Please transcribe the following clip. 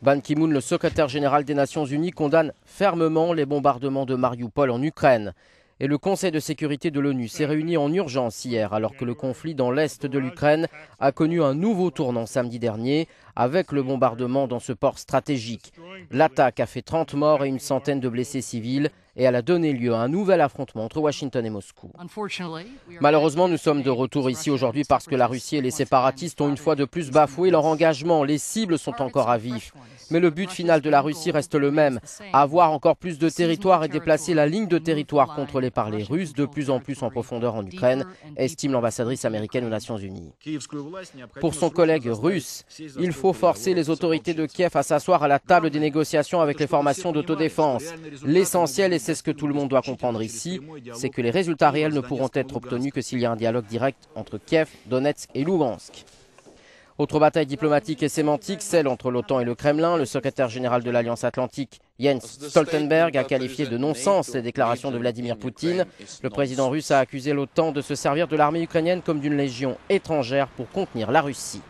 Ban Ki-moon, le secrétaire général des Nations Unies, condamne fermement les bombardements de Mariupol en Ukraine. Et le Conseil de sécurité de l'ONU s'est réuni en urgence hier alors que le conflit dans l'est de l'Ukraine a connu un nouveau tournant samedi dernier avec le bombardement dans ce port stratégique. L'attaque a fait 30 morts et une centaine de blessés civils et elle a donné lieu à un nouvel affrontement entre Washington et Moscou. Malheureusement, nous sommes de retour ici aujourd'hui parce que la Russie et les séparatistes ont une fois de plus bafoué leur engagement. Les cibles sont encore à vif. Mais le but final de la Russie reste le même, avoir encore plus de territoire et déplacer la ligne de territoire contrôlée par les Russes de plus en plus en profondeur en Ukraine, estime l'ambassadrice américaine aux Nations Unies. Pour son collègue russe, il faut forcer les autorités de Kiev à s'asseoir à la table des négociations avec les formations d'autodéfense. L'essentiel, et c'est ce que tout le monde doit comprendre ici, c'est que les résultats réels ne pourront être obtenus que s'il y a un dialogue direct entre Kiev, Donetsk et Lougansk. Autre bataille diplomatique et sémantique, celle entre l'OTAN et le Kremlin. Le secrétaire général de l'Alliance Atlantique, Jens Stoltenberg, a qualifié de non-sens les déclarations de Vladimir Poutine. Le président russe a accusé l'OTAN de se servir de l'armée ukrainienne comme d'une légion étrangère pour contenir la Russie.